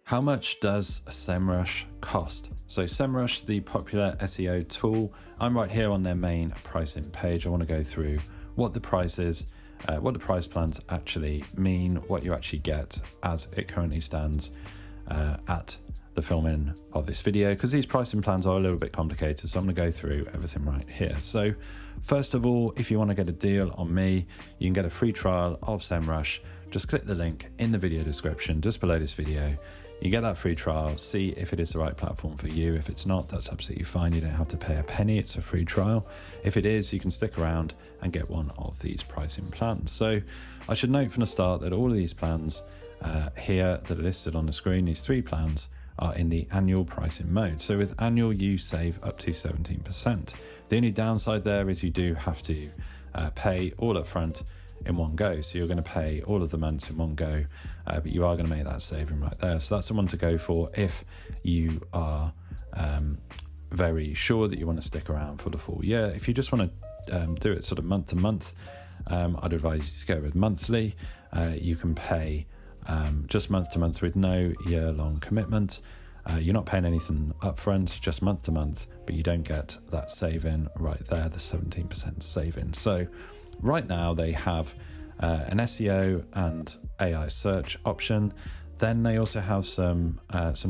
How much does Semrush cost? So Semrush, the popular SEO tool, I'm right here on their main pricing page. I want to go through what the price is, what the price plans actually mean, what you actually get as it currently stands at the filming of this video, because these pricing plans are a little bit complicated, so I'm going to go through everything right here. So first of all, if you want to get a deal on me, you can get a free trial of Semrush. Just click the link in the video description just below this video. You get that free trial, see if it is the right platform for you. If it's not, that's absolutely fine. You don't have to pay a penny. It's a free trial. If it is, you can stick around and get one of these pricing plans. So I should note from the start that all of these plans here that are listed on the screen, these three plans, are in the annual pricing mode. So with annual, you save up to 17%. The only downside there is you do have to pay all up front in one go. So you're going to pay all of the months in one go, but you are going to make that saving right there. So that's the one to go for if you are very sure that you want to stick around for the full year. If you just want to do it sort of month to month, I'd advise you to go with monthly. You can pay just month to month with no year-long commitment. You're not paying anything upfront, just month to month, but you don't get that saving right there, the 17% saving. So right now they have an SEO and AI search option. Then they also have some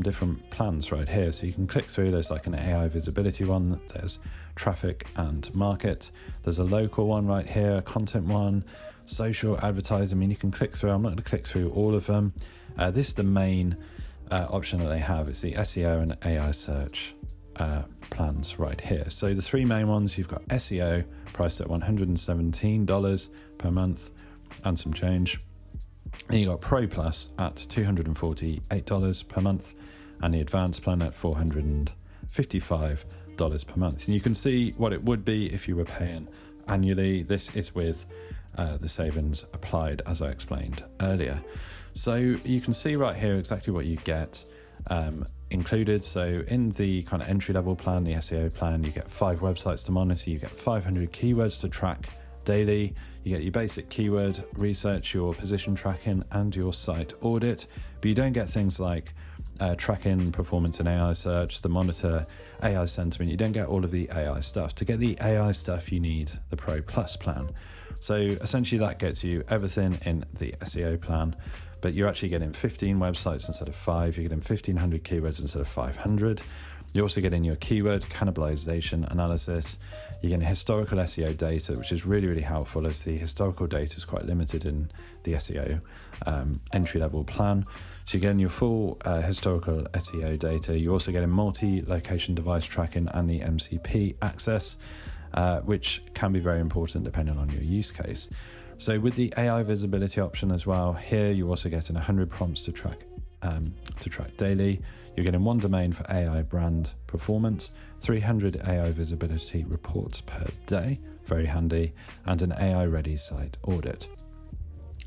different plans right here. So you can click through. There's like an AI visibility one. There's traffic and market. There's a local one right here, a content one, social advertising. I mean, you can click through. I'm not going to click through all of them. This is the main option that they have. It's the SEO and AI search plans right here. So the three main ones, you've got SEO priced at $117 per month and some change. And you got Pro Plus at $248 per month, and the Advanced plan at $455 per month. And you can see what it would be if you were paying annually. This is with the savings applied, as I explained earlier. So you can see right here exactly what you get included. So in the kind of entry-level plan, the SEO plan, you get 5 websites to monitor, you get 500 keywords to track daily, you get your basic keyword research, your position tracking, and your site audit. But you don't get things like tracking performance in AI search, the monitor AI sentiment. You don't get all of the AI stuff. To get the AI stuff, you need the Pro Plus plan. So essentially that gets you everything in the SEO plan, but you're actually getting 15 websites instead of 5. You're getting 1,500 keywords instead of 500. You're also getting your keyword cannibalization analysis. You're getting historical SEO data, which is really, really helpful, as the historical data is quite limited in the SEO entry-level plan. So you're getting your full historical SEO data. You're also getting multi-location device tracking and the MCP access, which can be very important depending on your use case. So with the AI visibility option as well, here you're also getting 100 prompts to track daily. You're getting 1 domain for AI brand performance, 300 AI visibility reports per day, very handy, and an AI ready site audit.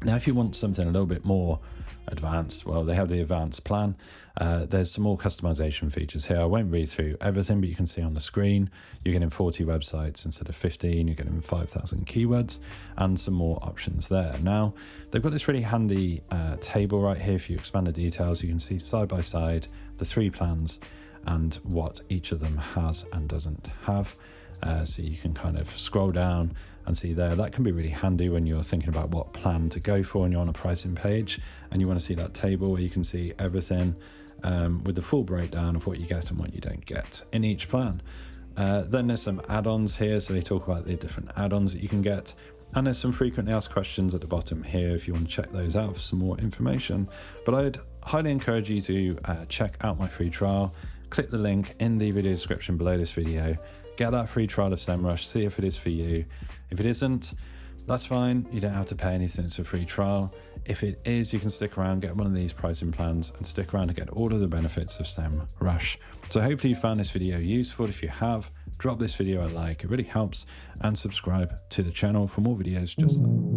Now, if you want something a little bit more advanced, well, they have the advanced plan. There's some more customization features here. I won't read through everything, but you can see on the screen, you're getting 40 websites instead of 15, you're getting 5,000 keywords and some more options there. Now, they've got this really handy table right here. If you expand the details, you can see side by side the 3 plans and what each of them has and doesn't have. So you can kind of scroll down and see there. That can be really handy when you're thinking about what plan to go for and you're on a pricing page and you want to see that table where you can see everything with the full breakdown of what you get and what you don't get in each plan. Then there's some add-ons here, so they talk about the different add-ons that you can get, and there's some frequently asked questions at the bottom here if you want to check those out for some more information. But I'd highly encourage you to check out my free trial. Click the link in the video description below this video. Get that free trial of Semrush, see if it is for you. If it isn't, that's fine. You don't have to pay anything. It's a free trial. If it is, you can stick around, get one of these pricing plans, and stick around to get all of the benefits of Semrush. So hopefully you found this video useful. If you have, drop this video a like. It really helps, and subscribe to the channel for more videos just like that.